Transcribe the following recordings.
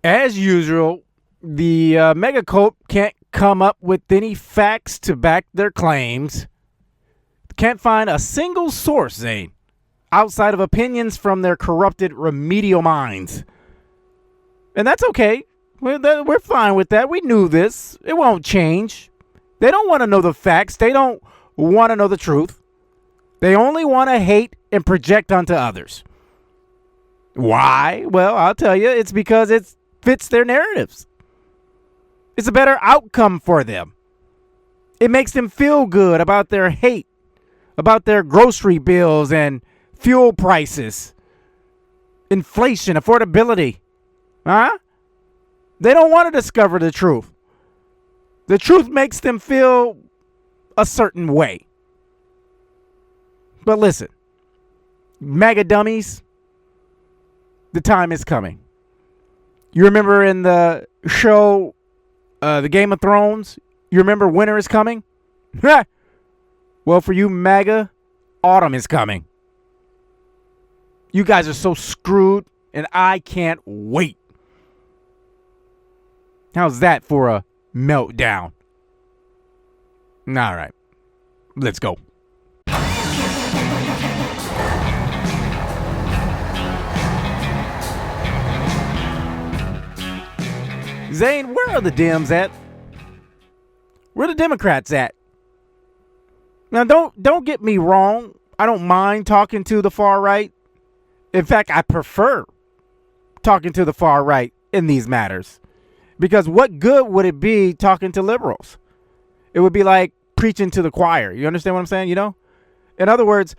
As usual, the Megacope can't come up with any facts to back their claims. Can't find a single source, Zane, outside of opinions from their corrupted remedial minds. And that's okay. We're fine with that. We knew this. It won't change. They don't want to know the facts. They don't want to know the truth. They only want to hate and project onto others. Why? Well, I'll tell you. It's because it fits their narratives. It's a better outcome for them. It makes them feel good about their hate, about their grocery bills and fuel prices, inflation, affordability. Huh? They don't want to discover the truth. The truth makes them feel a certain way. But listen, MAGA dummies, the time is coming. You remember in the show, The Game of Thrones, you remember winter is coming? Well, for you MAGA, autumn is coming. You guys are so screwed, and I can't wait. How's that for a meltdown? All right, let's go. Zane, where are the Dems at? Where are the Democrats at? Now, don't get me wrong. I don't mind talking to the far right. In fact, I prefer talking to the far right in these matters. Because what good would it be talking to liberals? It would be like preaching to the choir. You understand what I'm saying? You know? In other words,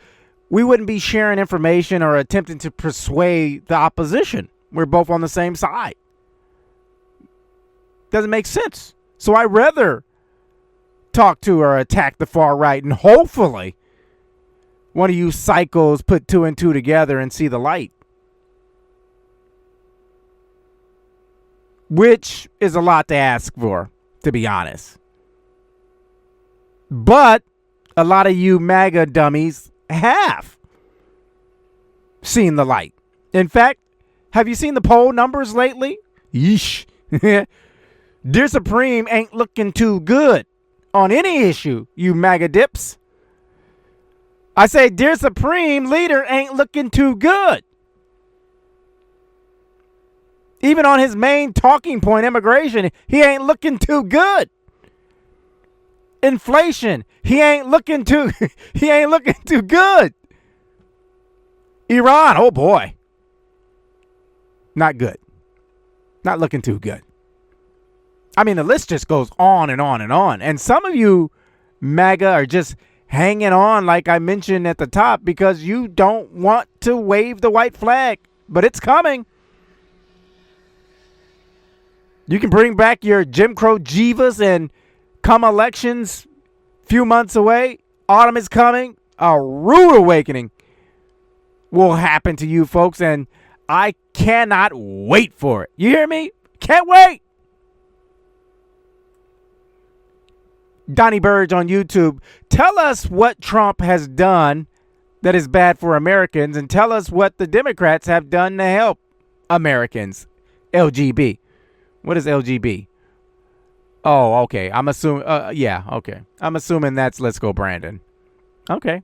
we wouldn't be sharing information or attempting to persuade the opposition. We're both on the same side. Doesn't make sense. So I'd rather talk to or attack the far right, and hopefully one of you psychos put two and two together and see the light. Which is a lot to ask for, to be honest. But a lot of you MAGA dummies have seen the light. In fact, have you seen the poll numbers lately? Yeesh. Dear Supreme ain't looking too good on any issue, you MAGA dips. I say, Dear Supreme Leader ain't looking too good. Even on his main talking point, immigration, he ain't looking too good. Inflation, he ain't looking too good. Iran, oh boy. Not good. Not looking too good. I mean, the list just goes on and on and on. And some of you MAGA are just hanging on, like I mentioned at the top, because you don't want to wave the white flag. But it's coming. You can bring back your Jim Crow Jivas, and come elections, few months away, autumn is coming. A rude awakening will happen to you folks, and I cannot wait for it. You hear me? Can't wait. Donnie Burge on YouTube, tell us what Trump has done that is bad for Americans, and tell us what the Democrats have done to help Americans. LGB. What is LGB? Oh, okay. I'm assuming. Yeah, okay. I'm assuming that's Let's Go Brandon. Okay.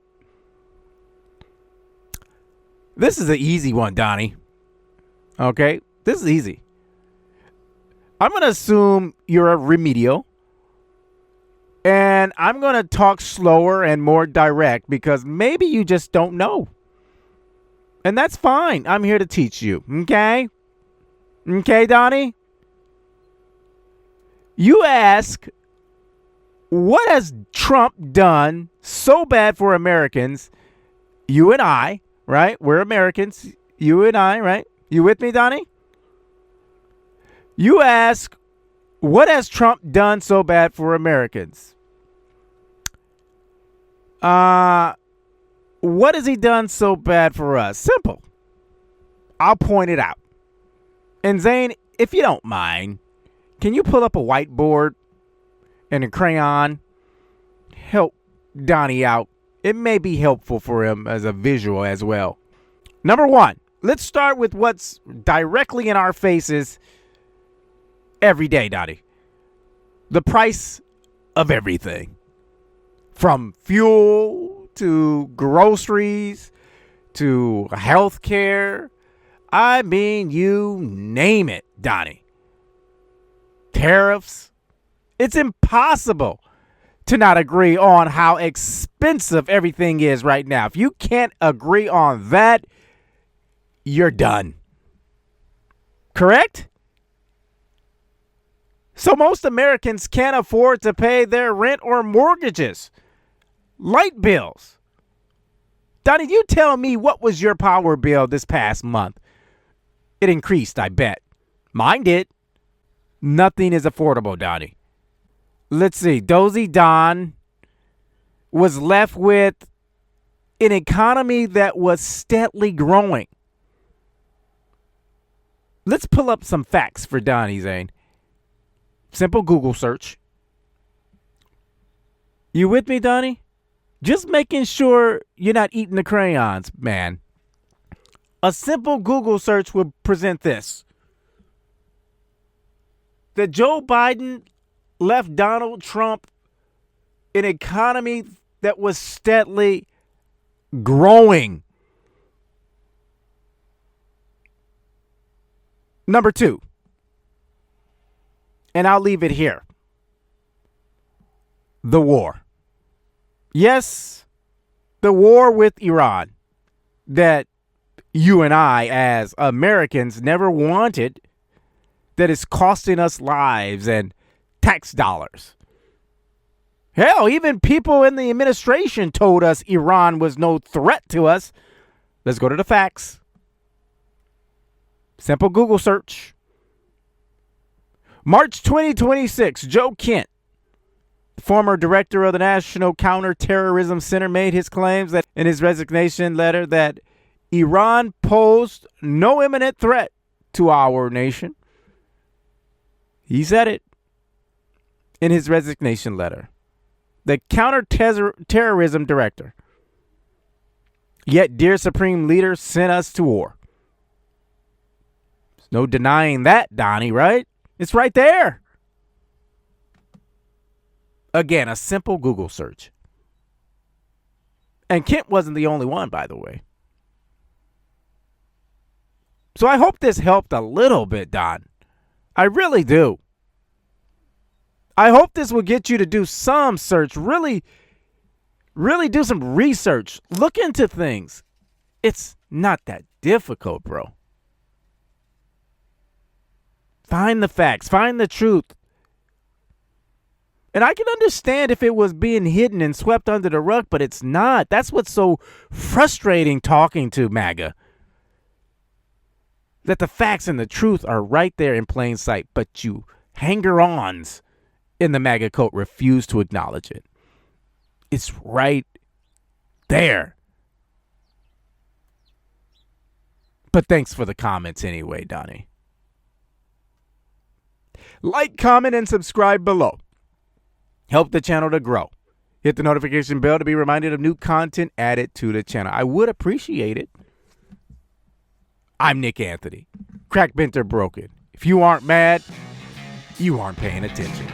This is an easy one, Donnie. Okay. This is easy. I'm going to assume you're a remedial. And I'm going to talk slower and more direct because maybe you just don't know. And that's fine. I'm here to teach you. Okay? Okay, Donnie? You ask, what has Trump done so bad for Americans? You and I, right? We're Americans. You and I, right? You with me, Donnie? You ask, what has Trump done so bad for Americans? What has he done so bad for us? Simple. I'll point it out. And Zane, if you don't mind, can you pull up a whiteboard and a crayon? Help Donnie out. It may be helpful for him as a visual as well. Number one, let's start with what's directly in our faces every day, Donnie. The price of everything. From fuel to groceries to healthcare. I mean, you name it, Donnie. Tariffs. It's impossible to not agree on how expensive everything is right now. If you can't agree on that, you're done. Correct? So most Americans can't afford to pay their rent or mortgages, light bills. Donnie, you tell me, what was your power bill this past month? It increased, I bet. Mine did. Nothing is affordable, Donnie. Let's see. Dozy Don was left with an economy that was steadily growing. Let's pull up some facts for Donnie, Zane. Simple Google search. You with me, Donnie? Just making sure you're not eating the crayons, man. A simple Google search will present this. That Joe Biden left Donald Trump an economy that was steadily growing. Number 2, and I'll leave it here. The war. Yes, the war with Iran that you and I as Americans never wanted, that is costing us lives and tax dollars. Hell, even people in the administration told us Iran was no threat to us. Let's go to the facts. Simple Google search. March 2026, Joe Kent, former director of the National Counterterrorism Center, made his claims that in his resignation letter that Iran posed no imminent threat to our nation. He said it in his resignation letter. The counterterrorism director. Yet, dear Supreme Leader, sent us to war. There's no denying that, Donnie, right? It's right there. Again, a simple Google search. And Kent wasn't the only one, by the way. So I hope this helped a little bit, Don. I really do. I hope this will get you to do some search. Really do some research. Look into things. It's not that difficult, bro. Find the facts. Find the truth. And I can understand if it was being hidden and swept under the rug, but it's not. That's what's so frustrating talking to MAGA. That the facts and the truth are right there in plain sight, but you hanger-ons in the MAGA cult refuse to acknowledge it. It's right there. But thanks for the comments anyway, Donnie. Like, comment, and subscribe below. Help the channel to grow. Hit the notification bell to be reminded of new content added to the channel. I would appreciate it. I'm Nick Anthony. Crack bent or broken. If you aren't mad, you aren't paying attention.